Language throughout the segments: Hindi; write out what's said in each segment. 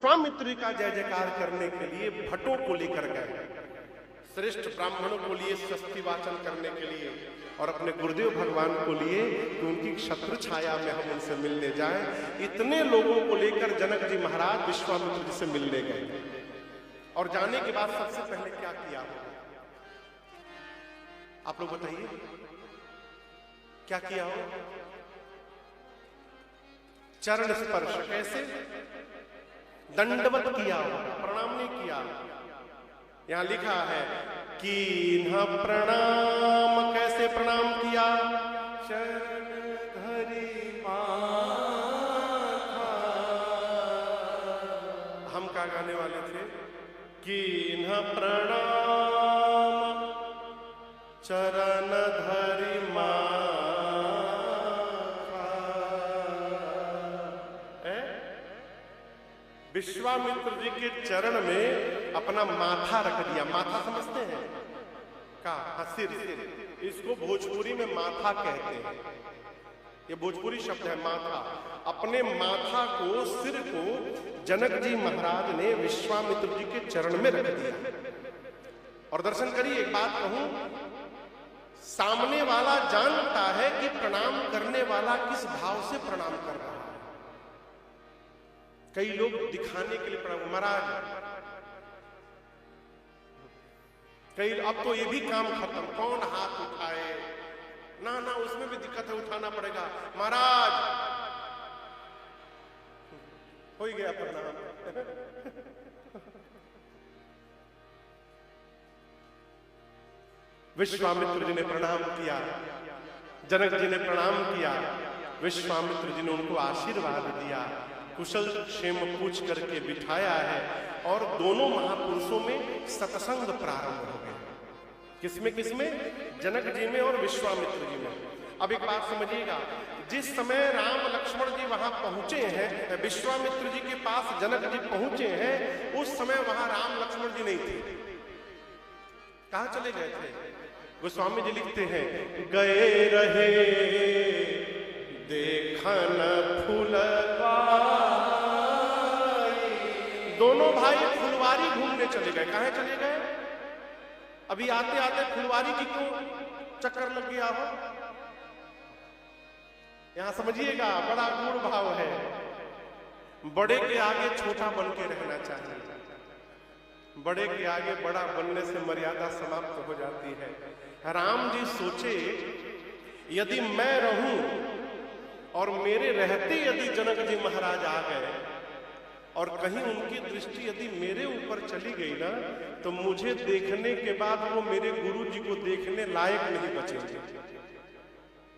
विश्वामित्र जी का जय जयकार करने के लिए भट्टों को लेकर गए, श्रेष्ठ ब्राह्मणों को लिए स्वस्ति वाचन करने के लिए और अपने गुरुदेव भगवान को लिए कि उनकी क्षत्र छाया में हम उनसे मिलने जाएं। इतने लोगों को लेकर जनक जी महाराज विश्वामित्र जी से मिलने गए और जाने के बाद सबसे पहले क्या किया आप लोग बताइए, क्या किया हो? चरण स्पर्श। कैसे? दंडवत किया, प्रणाम नहीं किया। यहां लिखा है कि इन्हें प्रणाम, कैसे प्रणाम किया? चरण धरि माथा। हम क्या गाने वाले थे कि इन्हें प्रणाम चरण धरि माथा। विश्वामित्र जी के चरण में अपना माथा रख दिया। माथा समझते हैं का? सिर। इसको भोजपुरी में माथा कहते हैं, ये भोजपुरी शब्द है माथा। अपने माथा को, सिर को जनक जी महाराज ने विश्वामित्र जी के चरण में रख दिया। और दर्शन करिए, एक बात कहूं, सामने वाला जानता है कि प्रणाम करने वाला किस भाव से प्रणाम कर रहा है। कई लोग दिखाने के लिए प्रणाम, महाराज। कई, अब तो ये भी काम खत्म, कौन हाथ उठाए ना, उसमें भी दिक्कत है, उठाना पड़ेगा। महाराज हो ही गया प्रणाम। विश्वामित्र जी ने प्रणाम किया, जनक जी ने प्रणाम किया, विश्वामित्र जी ने उनको आशीर्वाद दिया, कुशल क्षेम पूछ करके बिठाया है और दोनों महापुरुषों में सत्संग प्रारंभ हो गया। किसमें? जनक जी में और विश्वामित्र जी में। अब एक बात समझिएगा, जिस समय राम लक्ष्मण जी वहां पहुंचे हैं, विश्वामित्र जी के पास जनक जी पहुंचे हैं, उस समय वहां राम लक्ष्मण जी नहीं थे। कहां चले गए थे? गोस्वामी जी लिखते हैं, गए रहे देखन फुलवारी। दोनों भाई फुलवारी घूमने चले गए। कहां चले गए? अभी आते आते फुलवारी की क्यों चक्कर लग गया हो? यहां समझिएगा, बड़ा गूढ़ भाव है। बड़े के आगे छोटा बन के रहना चाहिए, बड़े के आगे बड़ा बनने से मर्यादा समाप्त हो जाती है। राम जी सोचे, यदि मैं रहूं और मेरे रहते यदि जनक जी महाराज आ गए और कहीं उनकी दृष्टि यदि मेरे ऊपर चली गई ना, तो मुझे देखने के बाद वो मेरे गुरु जी को देखने लायक नहीं बचेंगे,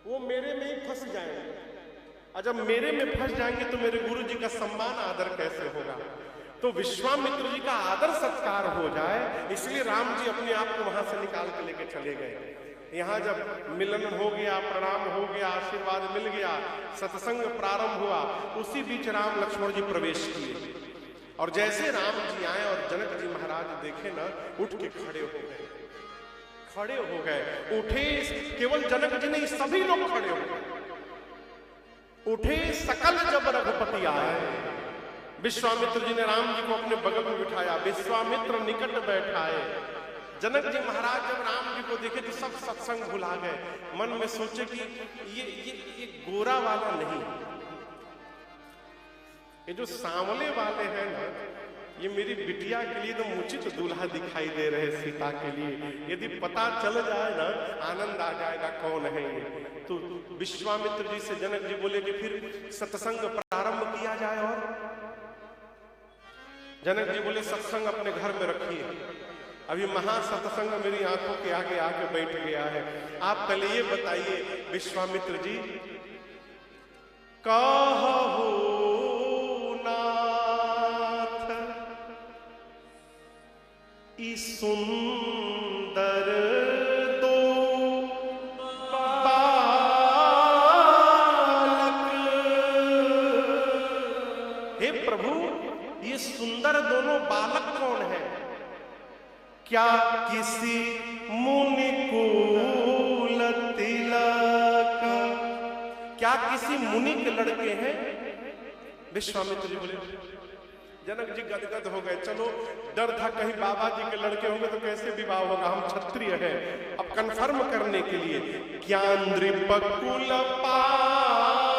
वो मेरे में ही फंस जाएंगे। और जब मेरे में फंस जाएंगे तो मेरे गुरु जी का सम्मान आदर कैसे होगा? तो विश्वामित्र जी का आदर सत्कार हो जाए, इसलिए राम जी अपने आप को वहां से निकाल के लेके चले गए। यहां जब मिलन हो गया, प्रणाम हो गया, आशीर्वाद मिल गया, सत्संग प्रारंभ हुआ, उसी बीच राम लक्ष्मण जी प्रवेश किए। और जैसे राम जी आए और जनक जी महाराज देखे ना, उठ के खड़े हो गए। उठे, केवल जनक जी नहीं, सभी लोग खड़े हो गए। उठे, सकल जब रघुपति आए। विश्वामित्र जी ने राम जी को अपने बगल में बिठाया, विश्वामित्र निकट बैठाए। जनक जी महाराज जब राम जी को देखे तो सब सत्संग भुला गए। मन में सोचे कि ये गोरा वाला नहीं, ये जो सांवले वाले हैं ना, ये मेरी बिटिया के लिए तो उचित दूल्हा दिखाई दे रहे, सीता के लिए। यदि पता चल जाए ना, आनंद आ जाएगा कौन है ये। तो विश्वामित्र जी से जनक जी बोले कि फिर सत्संग प्रारंभ किया जाए। और जनक जी बोले, सत्संग अपने घर में रखिए, अभी महासत्संग मेरी आंखों के आगे आके बैठ गया है। आप पहले ये बताइए विश्वामित्र जी, कहु नाथ ई सुंदर दो बालक, हे प्रभु ये सुंदर दोनों बालक कौन है? क्या किसी मुनि कुल तिलक, क्या किसी मुनि के लड़के हैं? विश्वामित्र जी बोले जनक जी गदगद हो गए। चलो डर था कहीं बाबा जी के लड़के होंगे तो कैसे विवाह होगा, हम क्षत्रिय हैं। अब कंफर्म करने के लिए क्या नृपकुल पालक,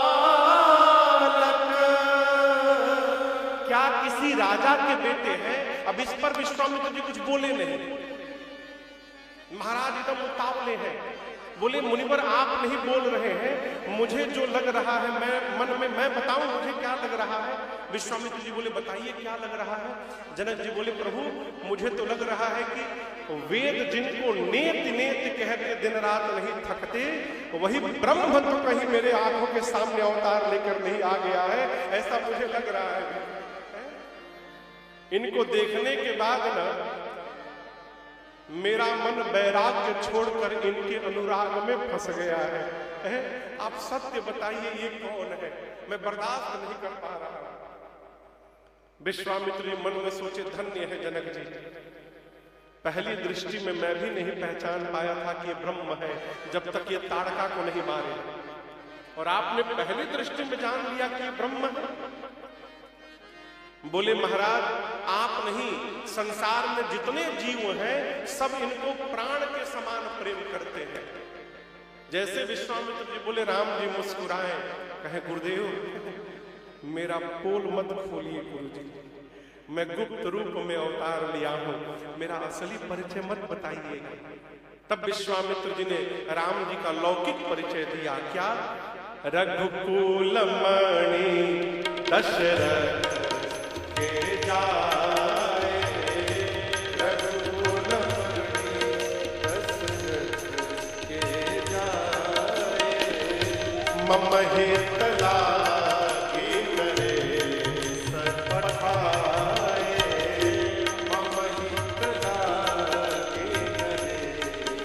क्या किसी राजा के बेटे हैं? अब इस पर विश्वामित्र जी कुछ बोले नहीं। महाराज एकदम उतावले हैं, बोले मुनिवर आप नहीं बोल रहे हैं, मुझे जो लग रहा है मैं मन में मैं बताऊं मुझे क्या लग रहा है। विश्वामित्र जी बोले बताइए क्या लग रहा है। जनक जी बोले प्रभु मुझे तो लग रहा है कि वेद जिनको नेत नेत कहते दिन रात नहीं थकते, वही ब्रह्म तो कहीं मेरे आंखों के सामने अवतार लेकर नहीं आ गया है, ऐसा मुझे लग रहा है। इनको देखने के बाद ना मेरा मन वैराग्य छोड़कर इनके अनुराग में फंस गया है। आप सत्य बताइए ये कौन है, मैं बर्दाश्त नहीं कर पा रहा। विश्वामित्र जी मन में सोचे धन्य है जनक जी, पहली दृष्टि में मैं भी नहीं पहचान पाया था कि ये ब्रह्म है जब तक ये ताड़का को नहीं मारे, और आपने पहली दृष्टि में जान लिया कि ये ब्रह्म है। बोले महाराज आप नहीं, संसार में जितने जीव हैं सब इनको प्राण के समान प्रेम करते हैं। जैसे विश्वामित्र जी बोले राम जी मुस्कुराए, कहे गुरुदेव मेरा पोल मत खोलिए गुरुजी, मैं गुप्त रूप में अवतार लिया हूं, मेरा असली परिचय मत बताइए। तब विश्वामित्र जी ने राम जी का लौकिक परिचय दिया। क्या? रघुकुल मणि दशरथ के जाए, रघुकुल मणि दशरथ के जाए, मम हित लागी नरेश पठाए, मम हित लागी नरेश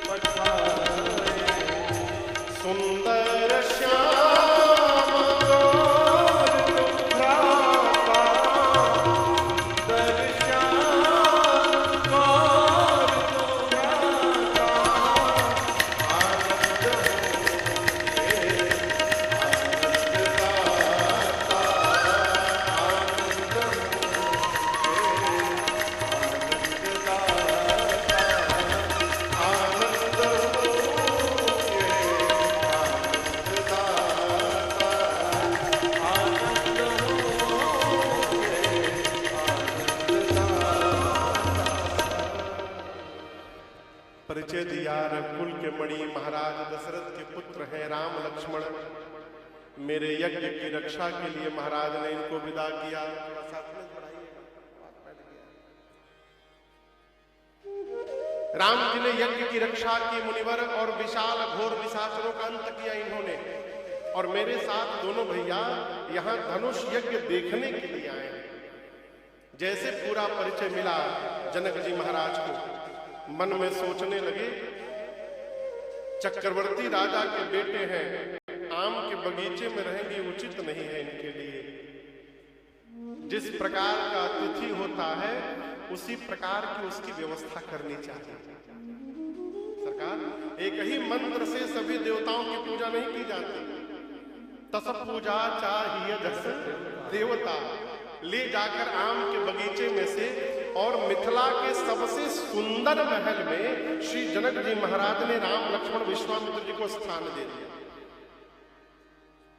पठाए, सुंदर श्याम परिचय दिया। रघुकुल के मणि महाराज दशरथ के पुत्र हैं राम लक्ष्मण, मेरे यज्ञ की रक्षा के लिए महाराज ने इनको विदा किया। राम जी ने यज्ञ की रक्षा की मुनिवर, और विशाल घोर निशाचरों का अंत किया इन्होंने। और मेरे साथ दोनों भैया यहां धनुष यज्ञ देखने के लिए आए। जैसे पूरा परिचय मिला जनक जी महाराज को, मन में सोचने लगे चक्रवर्ती राजा के बेटे हैं, आम के बगीचे में रहेंगे उचित नहीं है इनके लिए। जिस प्रकार का अतिथि होता है उसी प्रकार की उसकी व्यवस्था करनी चाहिए। सरकार एक ही मंत्र से सभी देवताओं की पूजा नहीं की जाती। तस पूजा चाहिए जस देवता, ले जाकर आम के बगीचे में से और मिथिला के सबसे सुंदर महल में श्री जनक जी महाराज ने राम लक्ष्मण विश्वामित्र जी को स्थान दे दिया।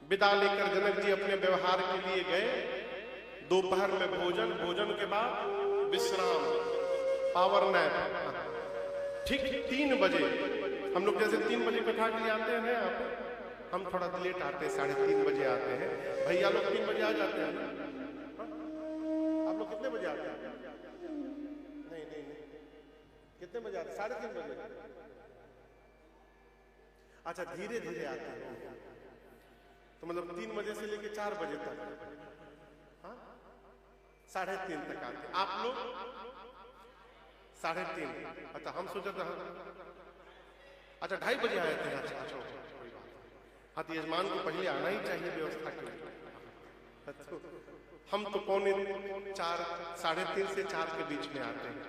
विदा लेकर जनक जी अपने व्यवहार के लिए गए। दोपहर में भोजन, भोजन के बाद विश्राम, पावर नैप। ठीक 3 बजे, हम लोग जैसे 3 बजे कथा के लिए आते हैं आप, हम थोड़ा लेट आते हैं, 3:30 बजे आते हैं। भैया लोग 3 बजे आ जाते हैं। आप लोग कितने बजे आते हैं? नहीं, कितने बजे आते हैं? 3:30 बजे। अच्छा, धीरे धीरे आते हैं तो मतलब 3 बजे से लेके 4 बजे तक, 3:30 तक आते। आप लोग 3:30? अच्छा, हम सोचा था अच्छा 2:30 बजे आए थे। अच्छा, कोई बात। हाँ, तो यजमान को पहले आना ही चाहिए व्यवस्था के लिए। हम तो 3:45 3:30 से 4 के बीच में आते हैं।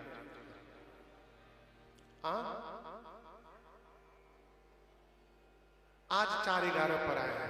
आज 4:11 पर आए हैं।